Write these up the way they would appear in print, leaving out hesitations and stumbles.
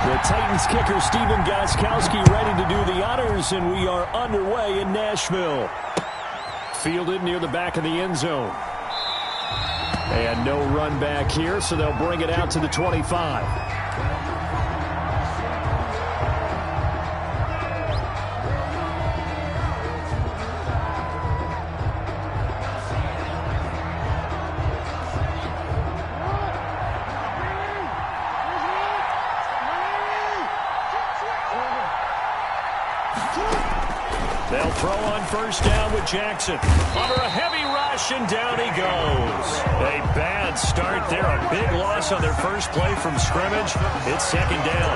The Titans kicker Steven Gostkowski ready to do the honors, and we are underway in Nashville. Fielded near the back of the end zone. And no run back here, so they'll bring it out to the 25. They'll throw on first down with Jackson. Under a heavy rush, and down he goes. A bad start there. A big loss on their first play from scrimmage. It's second down.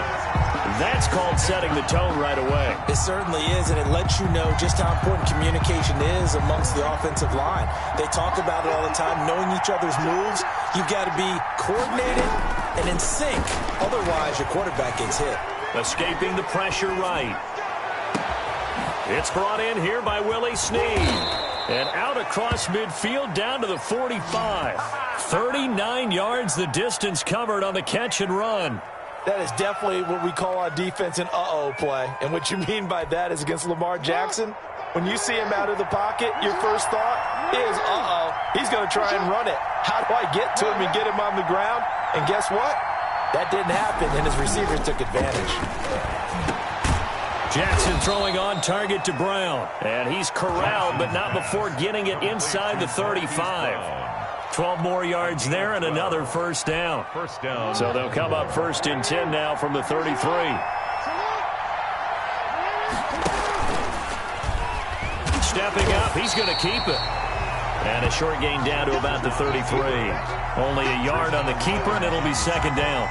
That's called setting the tone right away. It certainly is, and it lets you know just how important communication is amongst the offensive line. They talk about it all the time, knowing each other's moves. You've got to be coordinated and in sync. Otherwise, your quarterback gets hit. Escaping the pressure right. It's brought in here by Willie Snead. And out across midfield down to the 45. 39 yards the distance covered on the catch and run. That is definitely what we call on defense an uh-oh play. And what you mean by that is against Lamar Jackson, when you see him out of the pocket, your first thought is, uh-oh, he's going to try and run it. How do I get to him and get him on the ground? And guess what? That didn't happen, and his receivers took advantage. Jackson throwing on target to Brown. And he's corralled, but not before getting it inside the 35. 12 more yards there and another first down. So they'll come up first and 10 now from the 33. Stepping up, he's going to keep it. And a short gain down to about the 33. Only a yard on the keeper, and it'll be second down.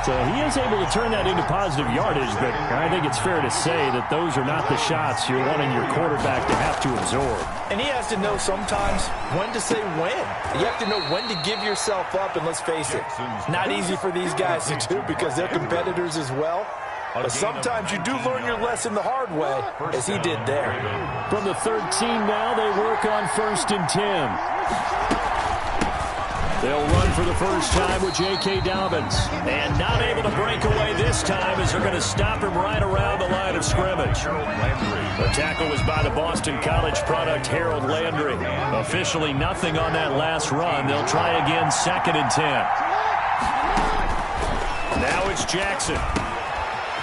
So he is able to turn that into positive yardage, but I think it's fair to say that those are not the shots you're wanting your quarterback to have to absorb. And he has to know sometimes when to say when. You have to know when to give yourself up, and let's face it, not easy for these guys to do because they're competitors as well. But sometimes you do learn your lesson the hard way, as he did there. From the 13 now, they work on first and 10. They'll run for the first time with J.K. Dobbins. And not able to break away this time as they're going to stop him right around the line of scrimmage. The tackle was by the Boston College product Harold Landry. Officially nothing on that last run. They'll try again second and 10. Now it's Jackson.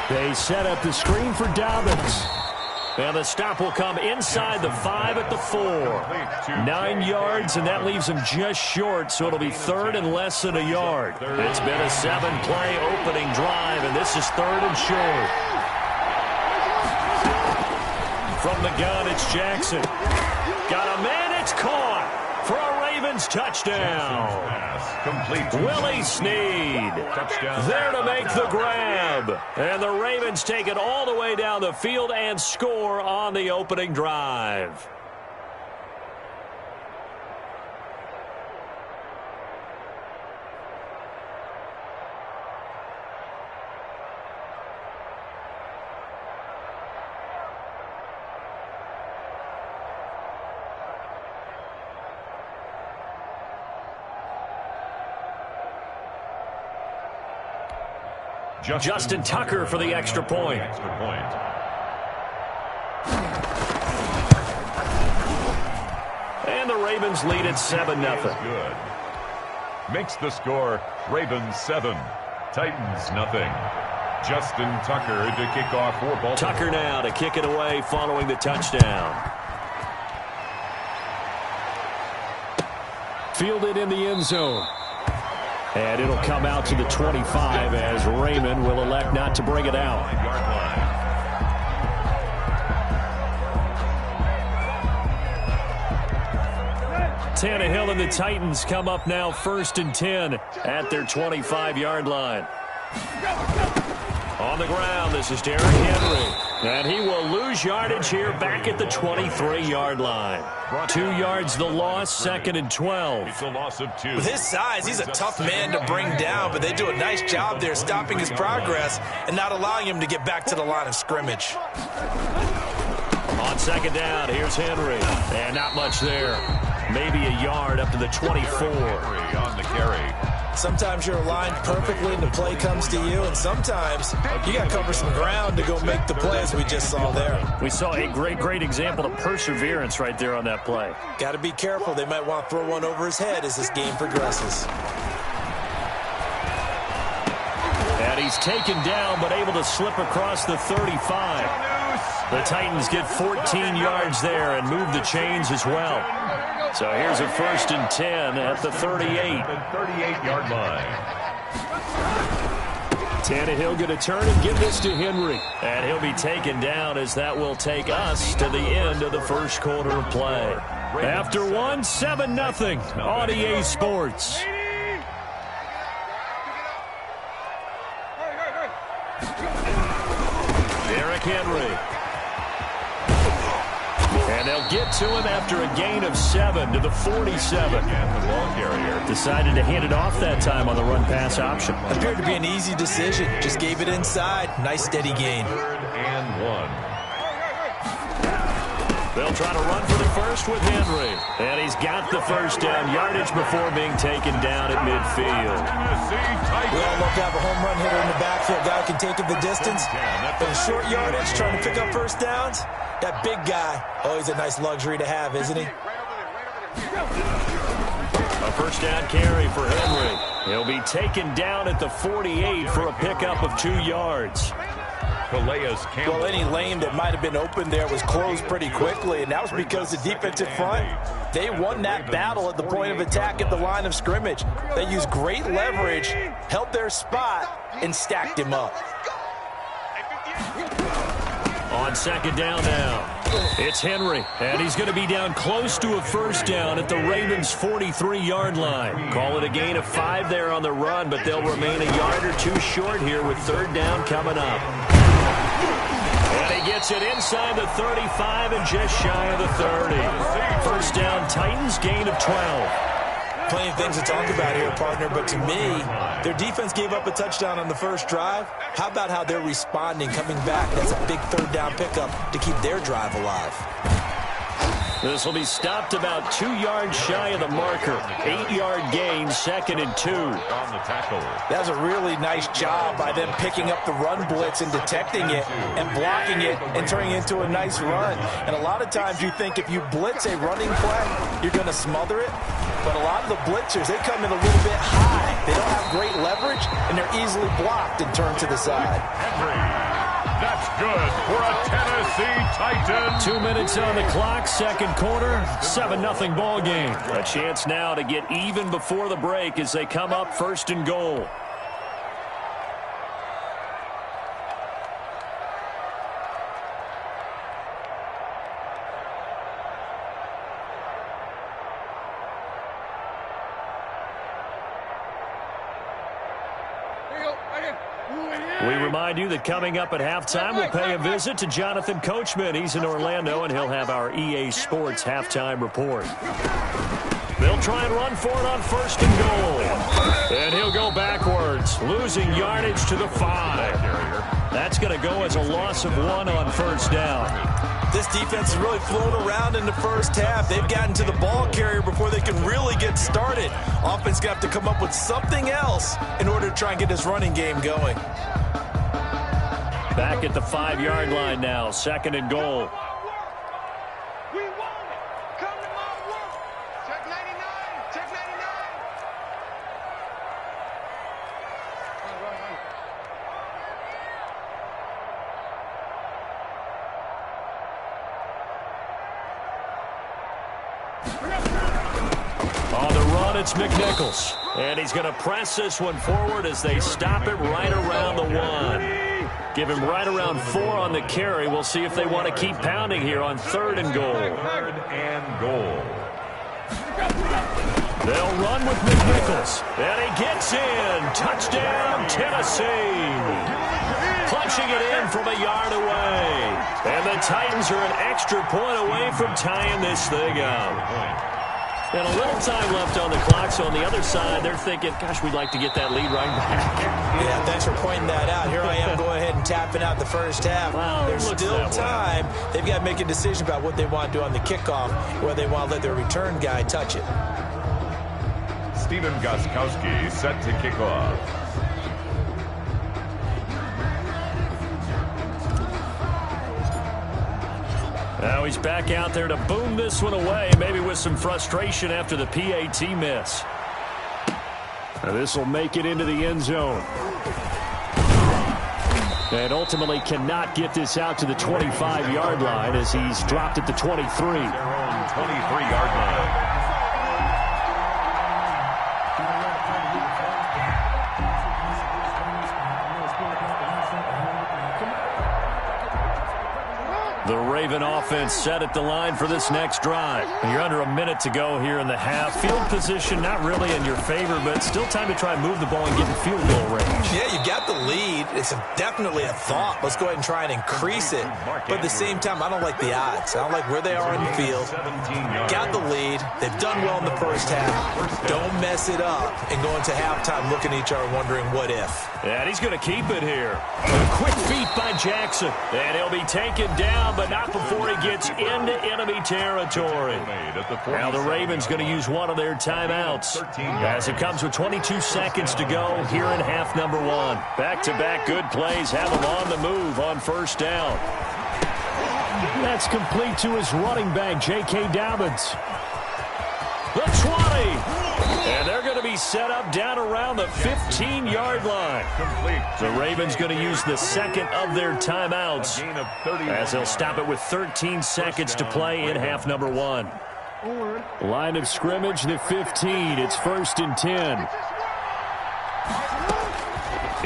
They set up the screen for Dobbins. And the stop will come inside the 5 at the 4. 9 yards, and that leaves him just short, so it'll be third and less than a yard. It's been a 7-play opening drive, and this is third and short. From the gun, it's Jackson. Got a man, it's caught for a Ravens touchdown. Willie Snead there to make the grab. And the Ravens take it all the way down the field and score on the opening drive. Justin Tucker for the extra point. And the Ravens lead at 7-0. Good. Makes the score Ravens 7, Titans nothing. Justin Tucker to kick off for Baltimore. Tucker now to kick it away following the touchdown. Fielded in the end zone. And it'll come out to the 25 as Raymond will elect not to bring it out. Tannehill and the Titans come up now first and 10 at their 25-yard line. On the ground, this is Derrick Henry. And he will lose yardage here back at the 23-yard line. 2 yards the loss, second and 12. It's a loss of 2. With his size, he's a tough man to bring down, but they do a nice job there stopping his progress and not allowing him to get back to the line of scrimmage. On second down, here's Henry. And not much there. Maybe a yard up to the 24. On the carry. Sometimes you're aligned perfectly and the play comes to you, and sometimes you got to cover some ground to go make the play, as we just saw there. We saw a great example of perseverance right there on that play. Got to be careful. They might want to throw one over his head as this game progresses. And he's taken down, but able to slip across the 35. The Titans get 14 yards there and move the chains as well. So here's a 1st and 10 at the 38. 38-yard line. Tannehill going to turn and give this to Henry. And he'll be taken down as that will take us to the end of the first quarter of play. After one, 7-0 on EA Sports. Derrick Henry. And they'll get to him after a gain of 7 to the 47. The ball carrier decided to hand it off that time on the run-pass option. Appeared to be an easy decision. Just gave it inside. Nice steady gain. 3rd and 1. They'll try to run for the first with Henry. And he's got the first down yardage before being taken down at midfield. We all love to have a home run hitter in the backfield. Guy can take it the distance. But in short yardage, trying to pick up first downs, that big guy, always a nice luxury to have, isn't he? A first down carry for Henry. He'll be taken down at the 48 for a pickup of 2 yards. Well, any lane that might have been open there was closed pretty quickly, and that was because the defensive front, they won that battle at the point of attack at the line of scrimmage. They used great leverage, held their spot, and stacked him up. On 2nd down now, it's Henry, and he's going to be down close to a first down at the Ravens' 43-yard line. Call it a gain of 5 there on the run, but they'll remain a yard or 2 short here with 3rd down coming up. And he gets it inside the 35 and just shy of the 30. First down, Titans, gain of 12. Plenty of things to talk about here, partner, but to me, their defense gave up a touchdown on the first drive. How about how they're responding, coming back? That's a big 3rd down pickup to keep their drive alive. This will be stopped about 2 yards shy of the marker. 8-yard gain, 2nd and 2. On the tackle. That was a really nice job by them picking up the run blitz and detecting it and blocking it and turning it into a nice run. And a lot of times you think if you blitz a running play, you're going to smother it. But a lot of the blitzers, they come in a little bit high. They don't have great leverage, and they're easily blocked and turned to the side. Henry. That's good for a Tennessee Titan. 2 minutes on the clock, 2nd quarter, 7-0 ball game. A chance now to get even before the break as they come up 1st and goal. We remind you that coming up at halftime, we'll pay a visit to Jonathan Coachman. He's in Orlando, and he'll have our EA Sports halftime report. They'll try and run for it on 1st and goal. And he'll go backwards, losing yardage to the 5. That's going to go as a loss of 1 on 1st down. This defense has really flown around in the first half. They've gotten to the ball carrier before they can really get started. Offense got to come up with something else in order to try and get this running game going. Back at the 5-yard line now, 2nd and goal. On the run, it's McNichols. And he's going to press this one forward as they stop it right around the 1. Give him right around 4 on the carry. We'll see if they want to keep pounding here on 3rd and goal. 3rd and goal. They'll run with McNichols. And he gets in. Touchdown, Tennessee. Punching it in from a yard away. And the Titans are an extra point away from tying this thing up. And a little time left on the clock, so on the other side, they're thinking, gosh, we'd like to get that lead right back. Yeah, thanks for pointing that out. Here I am going ahead and tapping out the first half. Well, there's still time. They've got to make a decision about what they want to do on the kickoff, whether they want to let their return guy touch it. Steven Gostkowski set to kick off. Now he's back out there to boom this one away, maybe with some frustration after the PAT miss. This will make it into the end zone. And ultimately cannot get this out to the 25-yard line as he's dropped at the 23. Their own 23-yard line. The Raven offense set at the line for this next drive. And you're under a minute to go here in the half. Field position not really in your favor, but still time to try and move the ball and get in field goal range. Yeah, you got the lead. It's definitely a thought. Let's go ahead and try and increase it. But at the same time, I don't like the odds. I don't like where they are in the field. Got the lead. They've done well in the first half. Don't mess it up and go into halftime looking at each other wondering what if. And he's going to keep it here. A quick feet by Jackson. And he'll be taken down, but not before he gets into enemy territory. Now the Ravens going to use one of their timeouts as it comes with 22 seconds to go here in half number one. Back-to-back good plays have him on the move on first down. That's complete to his running back, J.K. Dobbins. The 20. And they're going to be set up down around the 15-yard line. The Ravens going to use the second of their timeouts as they'll stop it with 13 seconds to play in half number one. Line of scrimmage, the 15. It's 1st and 10.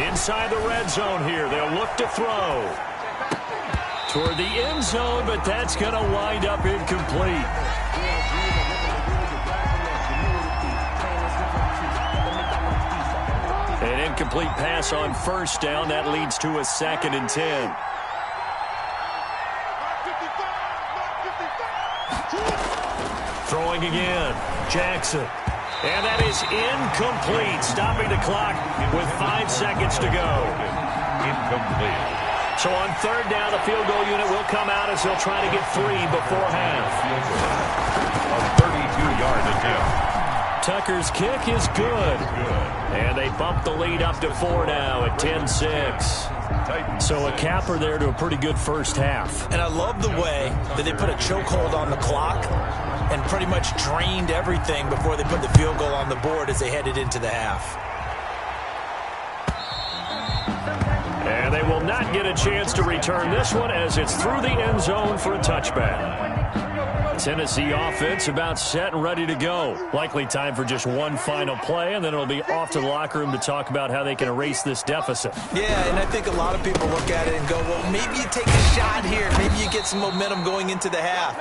Inside the red zone here. They'll look to throw toward the end zone, but that's going to wind up incomplete. An incomplete pass on first down. That leads to a 2nd and 10. Throwing again. Jackson. And that is incomplete. Stopping the clock with 5 seconds to go. Incomplete. So on third down, the field goal unit will come out as they'll try to get 3 before half. A 32-yard attempt. Tucker's kick is good. And they bump the lead up to 4 now at 10-6. So a capper there to a pretty good first half. And I love the way that they put a chokehold on the clock and pretty much drained everything before they put the field goal on the board as they headed into the half. And they will not get a chance to return this one as it's through the end zone for a touchback. Tennessee offense about set and ready to go. Likely time for just one final play, and then it'll be off to the locker room to talk about how they can erase this deficit. Yeah, and I think a lot of people look at it and go, well, maybe you take a shot here. Maybe you get some momentum going into the half.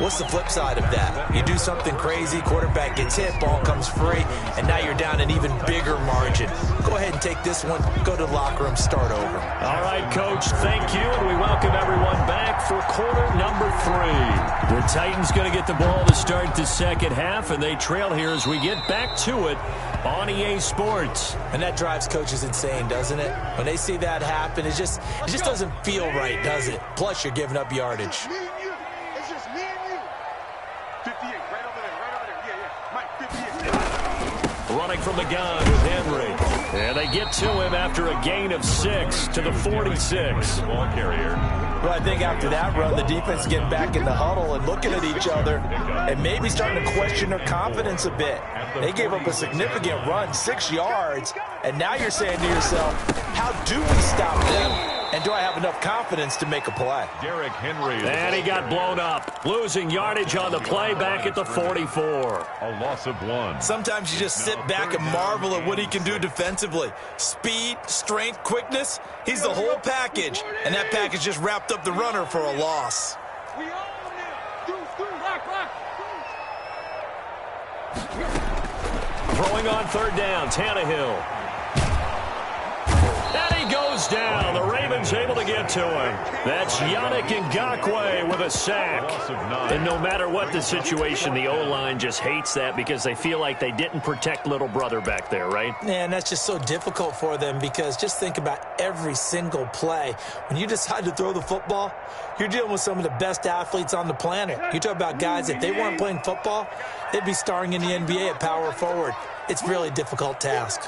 What's the flip side of that? You do something crazy, quarterback gets hit, ball comes free, and now you're down an even bigger margin. Go ahead and take this one, go to the locker room, start over. All right, Coach, thank you, and we welcome everyone back for quarter number 3. The Titans going to get the ball to start the second half, and they trail here as we get back to it on EA Sports. And that drives coaches insane, doesn't it? When they see that happen, it just doesn't feel right, does it? Plus, you're giving up yardage. Running from the gun with Henry. And they get to him after a gain of 6 to the 46. Ball carrier. Well, I think after that run, the defense is getting back in the huddle and looking at each other and maybe starting to question their confidence a bit. They gave up a significant run, 6 yards, and now you're saying to yourself, how do we stop them? And do I have enough confidence to make a play? Derrick Henry. And he got blown up. Losing yardage on the play back at the 44. A loss of 1. Sometimes you just sit back and marvel at what he can do defensively. Speed, strength, quickness. He's the whole package. And that package just wrapped up the runner for a loss. Throwing on third down, Tannehill. And he goes down. The Ravens able to get to him. That's Yannick Ngakoue with a sack. And no matter what the situation, the O-line just hates that because they feel like they didn't protect little brother back there, right? Man, that's just so difficult for them because just think about every single play. When you decide to throw the football, you're dealing with some of the best athletes on the planet. You talk about guys, if they weren't playing football, they'd be starring in the NBA at power forward. it's really a difficult task.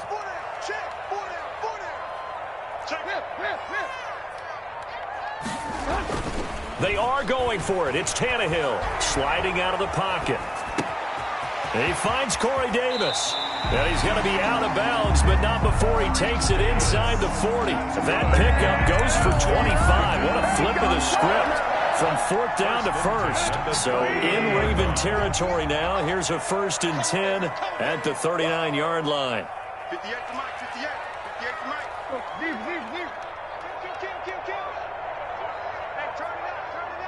They are going for it. It's Tannehill sliding out of the pocket. And he finds Corey Davis. And he's going to be out of bounds, but not before he takes it inside the 40. That pickup goes for 25. What a flip of the script from 4th down to 1st. So in Raven territory now. Here's a 1st and 10 at the 39-yard line. 58 to Mike, 58. 58 to Mike. Hey, turn it out, turn it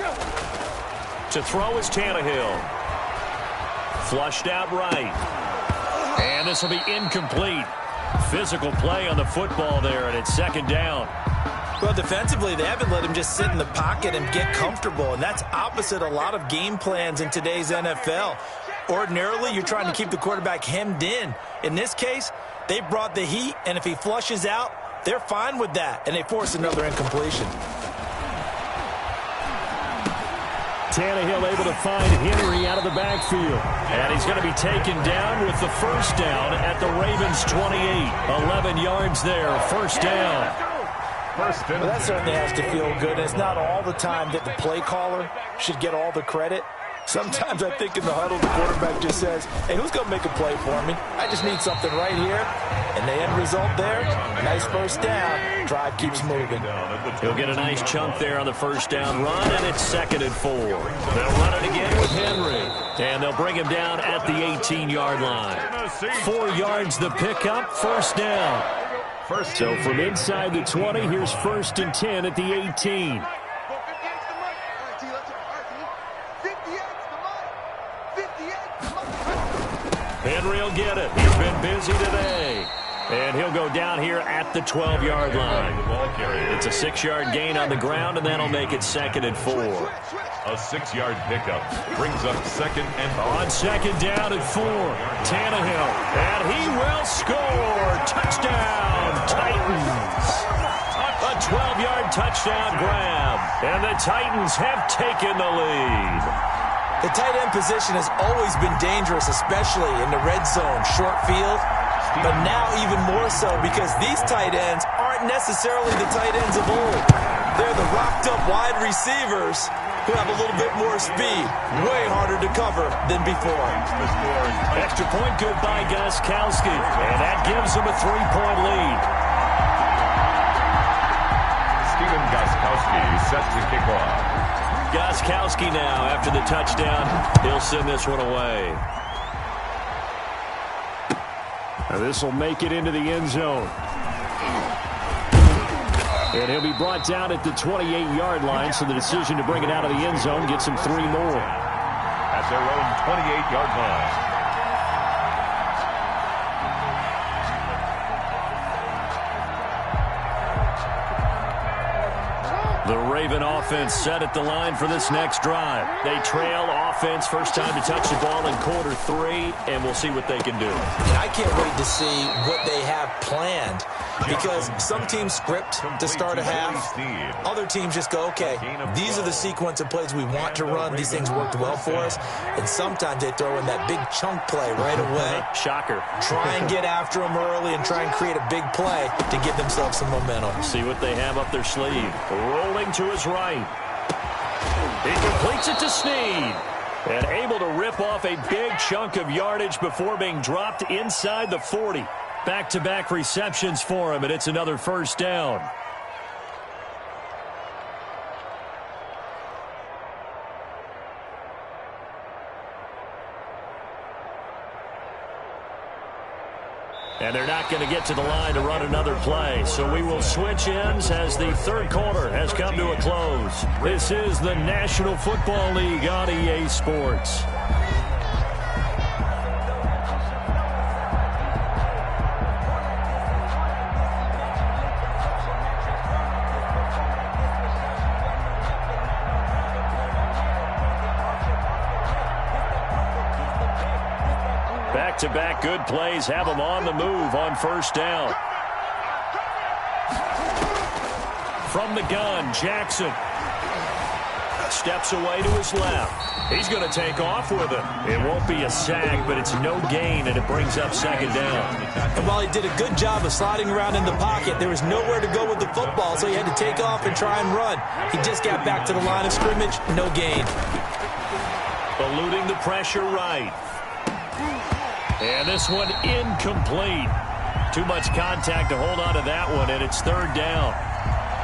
out. To throw is Tannehill. Flushed out right. And this will be incomplete. Physical play on the football there, and it's 2nd down. Well, defensively, they haven't let him just sit in the pocket and get comfortable, and that's opposite a lot of game plans in today's NFL. Ordinarily, you're trying to keep the quarterback hemmed in. In this case, they brought the heat, and if he flushes out, they're fine with that, and they force another incompletion. Tannehill able to find Henry out of the backfield. And he's going to be taken down with the 1st down at the Ravens 28. 11 yards there, 1st down. Well, that certainly has to feel good. And it's not all the time that the play caller should get all the credit. Sometimes I think in the huddle, the quarterback just says, hey, who's going to make a play for me? I just need something right here. And the end result there, nice 1st down. Drive keeps moving. He'll get a nice chunk there on the 1st down run, and it's 2nd and 4. They'll run it again with Henry. And they'll bring him down at the 18-yard line. 4 yards the pickup, 1st down. So from inside the 20, here's 1st and 10 at the 18. Henry will get it. He's been busy today. And he'll go down here at the 12-yard line. It's a 6-yard gain on the ground, and that'll make it 2nd and 4. A 6-yard pickup brings up 2nd and 4. On 2nd down and 4, Tannehill. And he will score. Touchdown, Titans. A 12-yard touchdown grab. And the Titans have taken the lead. The tight end position has always been dangerous, especially in the red zone, short field. But now even more so because these tight ends aren't necessarily the tight ends of old. They're the rocked-up wide receivers who have a little bit more speed. Way harder to cover than before. Extra point good by Gostkowski. And that gives him a 3-point lead. Steven Gostkowski set to kick off. Gostkowski now, after the touchdown, he'll send this one away. Now this will make it into the end zone. And he'll be brought down at the 28-yard line, so the decision to bring it out of the end zone gets him 3 more. At their own 28-yard line. The Raven offense set at the line for this next drive. They trail offense, first time to touch the ball in quarter 3, and we'll see what they can do. And I can't wait to see what they have planned, because some teams script to start a half. Other teams just go, okay, these are the sequence of plays we want to run. These things worked well for us. And sometimes they throw in that big chunk play right away. Shocker. Try and get after them early and try and create a big play to give themselves some momentum. See what they have up their sleeve. Rolling to his right. He completes it to Snead. And able to rip off a big chunk of yardage before being dropped inside the 40. Back-to-back receptions for him, and it's another 1st down. And they're not going to get to the line to run another play. So we will switch ends as the 3rd quarter has come to a close. This is the National Football League on EA Sports. Back-to-back good plays have them on the move on 1st down. From the gun, Jackson. Steps away to his left. He's going to take off with it. It won't be a sack, but it's no gain, and it brings up second down. And while he did a good job of sliding around in the pocket, there was nowhere to go with the football, so he had to take off and try and run. He just got back to the line of scrimmage, no gain. Eluding the pressure right. And this one incomplete. Too much contact to hold on to that one, and it's third down.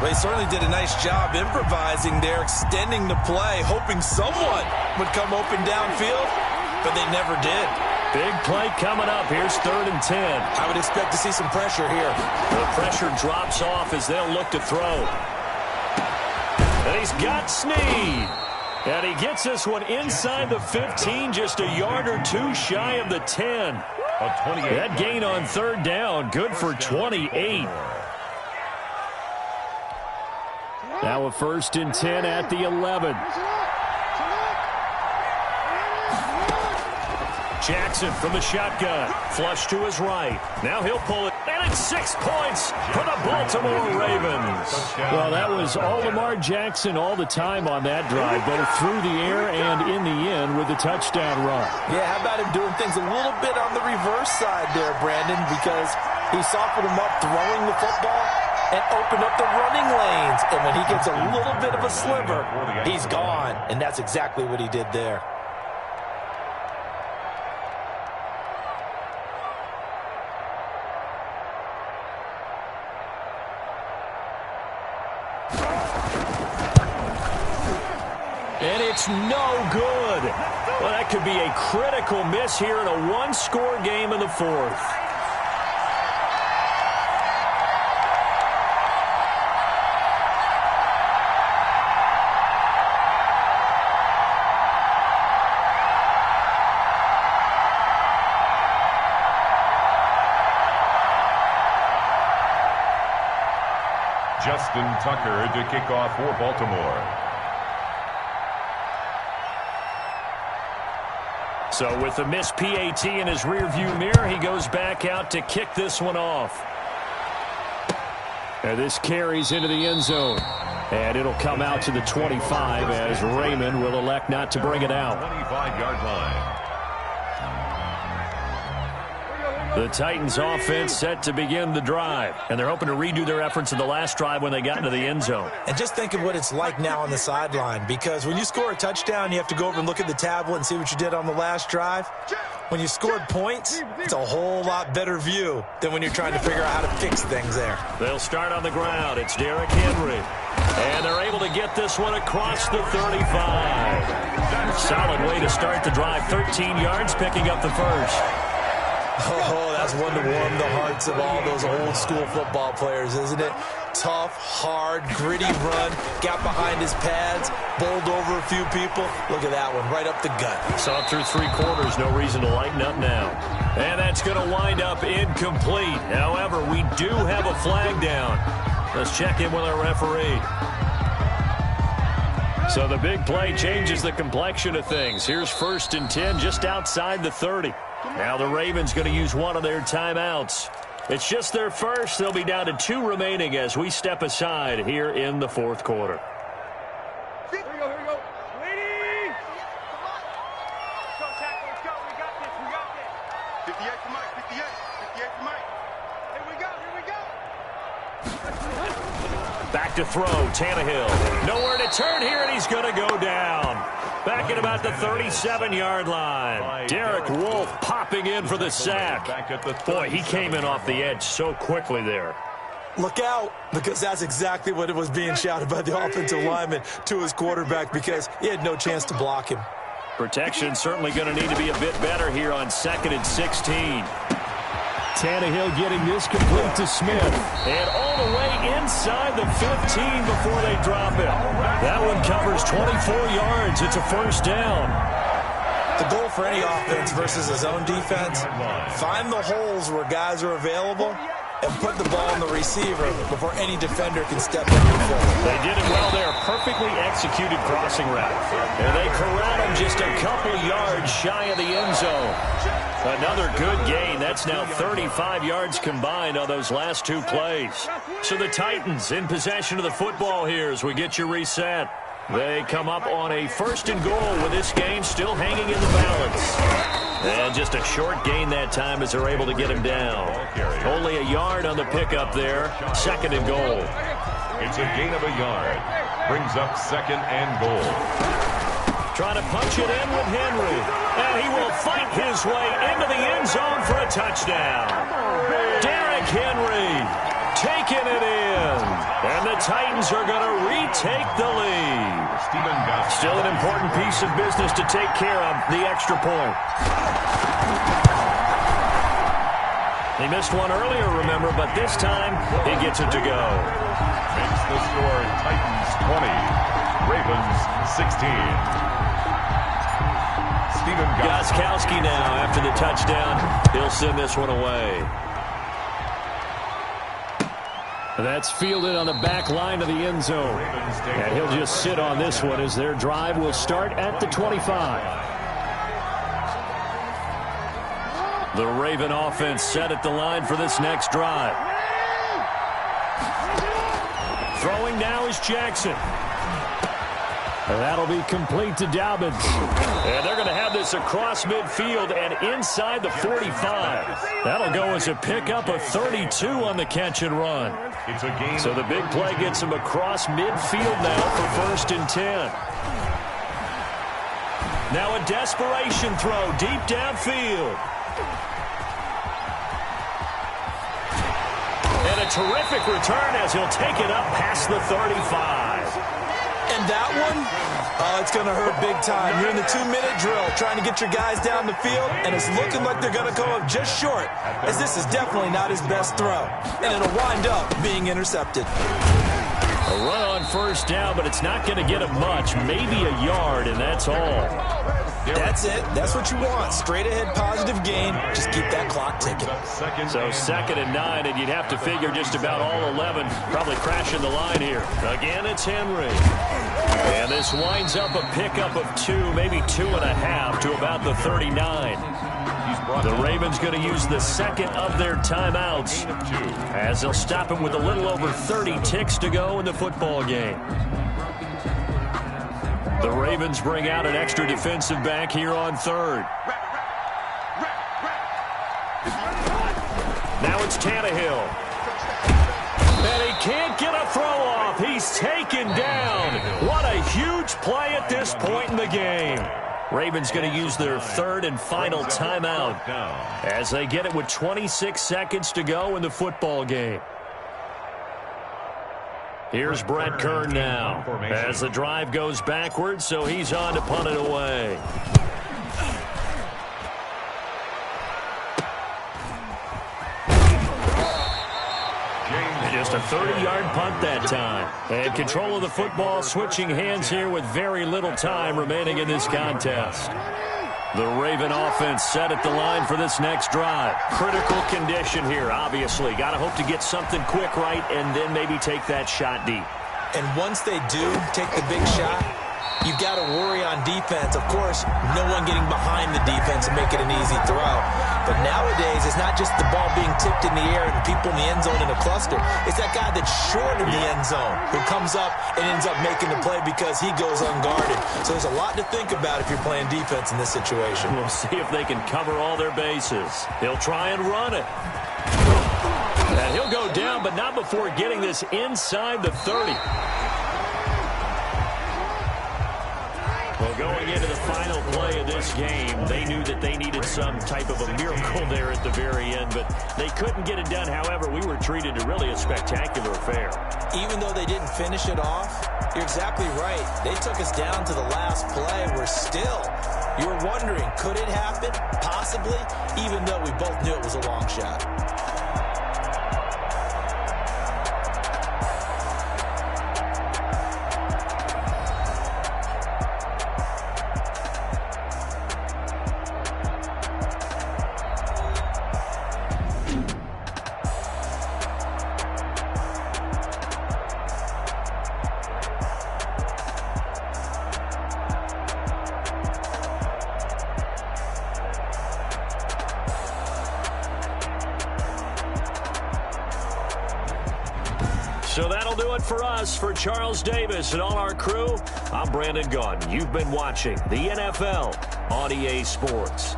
Well, he certainly did a nice job improvising there, extending the play, hoping someone would come open downfield, but they never did. Big play coming up. Here's 3rd and 10. I would expect to see some pressure here. The pressure drops off as they'll look to throw. And he's got Snead. And he gets this one inside the 15, just a yard or two shy of the 10. That gain on 3rd down, good for 28. Now a 1st and 10 at the 11. Jackson from the shotgun. Flush to his right. Now he'll pull it. And it's 6 points for the Baltimore Ravens. Well, that was all Lamar Jackson all the time on that drive, both through the air and in the end with the touchdown run. Yeah, how about him doing things a little bit on the reverse side there, Brandon, because he softened him up throwing the football and opened up the running lanes. And when he gets a little bit of a sliver, he's gone. And that's exactly what he did there. And it's no good. Well, that could be a critical miss here in a one-score game in the 4th. Justin Tucker to kick off for Baltimore. So with the missed PAT in his rearview mirror, he goes back out to kick this one off. And this carries into the end zone. And it'll come out to the 25 as Raymond will elect not to bring it out. 25-yard line. The Titans offense set to begin the drive. And they're hoping to redo their efforts in the last drive when they got into the end zone. And just think of what it's like now on the sideline, because when you score a touchdown, you have to go over and look at the tablet and see what you did on the last drive. When you scored points, it's a whole lot better view than when you're trying to figure out how to fix things there. They'll start on the ground. It's Derrick Henry. And they're able to get this one across the 35. Solid way to start the drive. 13 yards, picking up the first. Oh, that's one to warm the hearts of all those old school football players, isn't it? Tough, hard, gritty run, got behind his pads, bowled over a few people. Look at that one, right up the gut. Saw through 3 quarters, no reason to lighten up now. And that's going to wind up incomplete. However, we do have a flag down. Let's check in with our referee. So the big play changes the complexion of things. Here's 1st and 10 just outside the 30. Now the Ravens going to use one of their timeouts. It's just their first. They'll be down to 2 remaining as we step aside here in the 4th quarter. Here we go, here we go. Lady! Let's go, tackle, let's go. We got this, we got this. 58 for Mike, 58. 58 for Mike. Here we go, here we go. Back to throw, Tannehill. Nowhere to turn here, and he's going to go down. Back at about the 37-yard line. Derek Wolfe popping in for the sack. Boy, he came in off the edge so quickly there. Look out, because that's exactly what it was being shouted by the offensive lineman to his quarterback, because he had no chance to block him. Protection certainly going to need to be a bit better here on 2nd and 16. Tannehill getting this complete to Smith. And all the way inside the 15 before they drop it. That one covers 24 yards. It's a first down. The goal for any offense versus his own defense, find the holes where guys are available and put the ball on the receiver before any defender can step in and fill it. They did it well there. Perfectly executed crossing route. And they corral him just a couple yards shy of the end zone. Another good gain. That's now 35 yards combined on those last 2 plays. So the Titans in possession of the football here as we get you reset. They come up on a 1st and goal with this game still hanging in the balance. And just a short gain that time as they're able to get him down. Only a yard on the pickup there. 2nd and goal. It's a gain of a yard. Brings up 2nd and goal. Trying to punch it in with Henry. And he will fight his way into the end zone for a touchdown. Derrick Henry taking it in. And the Titans are going to retake the lead. Still an important piece of business to take care of, the extra point. He missed one earlier, remember, but this time he gets it to go. Makes the score Titans 20, Ravens 16. Gostkowski now after the touchdown. He'll send this one away. That's fielded on the back line of the end zone. And he'll just sit on this one as their drive will start at the 25. The Raven offense set at the line for this next drive. Throwing now is Jackson. And that'll be complete to Dobbins. And they're going to have this across midfield and inside the 45. That'll go as a pickup of 32 on the catch and run. So the big play gets him across midfield now for 1st and 10. Now a desperation throw deep downfield. And a terrific return as he'll take it up past the 35. And that one, it's going to hurt big time. You're in the 2-minute drill trying to get your guys down the field, and it's looking like they're going to come up just short, as this is definitely not his best throw. And it'll wind up being intercepted. A run on 1st down, but it's not going to get him much. Maybe a yard, and that's all. That's it. That's what you want. Straight ahead positive gain. Just keep that clock ticking. So 2nd and 9, and you'd have to figure just about all 11 probably crashing the line here. Again, it's Henry. And this winds up a pickup of 2, maybe 2.5 to about the 39. The Ravens going to use the 2nd of their timeouts as they'll stop him with a little over 30 ticks to go in the football game. The Ravens bring out an extra defensive back here on 3rd. Now it's Tannehill. And he can't get a throw off. He's taken down. What a huge play at this point in the game. Ravens going to use their 3rd and final timeout as they get it with 26 seconds to go in the football game. Here's Brett Kern now as the drive goes backwards, so he's on to punt it away. Just a 30-yard punt that time. And control of the football switching hands here with very little time remaining in this contest. The Raven offense set at the line for this next drive. Critical condition here, obviously. Got to hope to get something quick right and then maybe take that shot deep. And once they do take the big shot, you've got to worry on defense. Of course, no one getting behind the defense and make it an easy throw. But nowadays, it's not just the ball being tipped in the air and people in the end zone in a cluster. It's that guy that's short of the end zone who comes up and ends up making the play because he goes unguarded. So there's a lot to think about if you're playing defense in this situation. We'll see if they can cover all their bases. He'll try and run it. And he'll go down, but not before getting this inside the 30. Well, going into the final play of this game, they knew that they needed some type of a miracle there at the very end, but they couldn't get it done. However, we were treated to really a spectacular affair. Even though they didn't finish it off, you're exactly right. They took us down to the last play. We're still, you were wondering, could it happen? Possibly, even though we both knew it was a long shot. So that'll do it for us. For Charles Davis and all our crew, I'm Brandon Gaudin. You've been watching the NFL on EA Sports.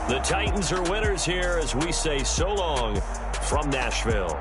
The Titans are winners here as we say so long from Nashville.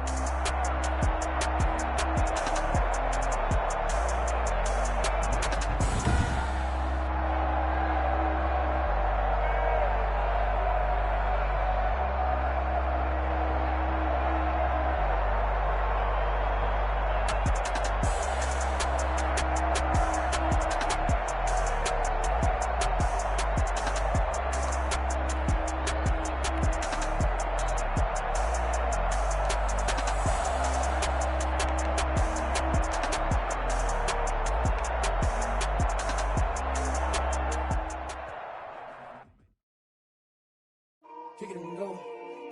Kick it and go,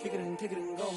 kick it and go.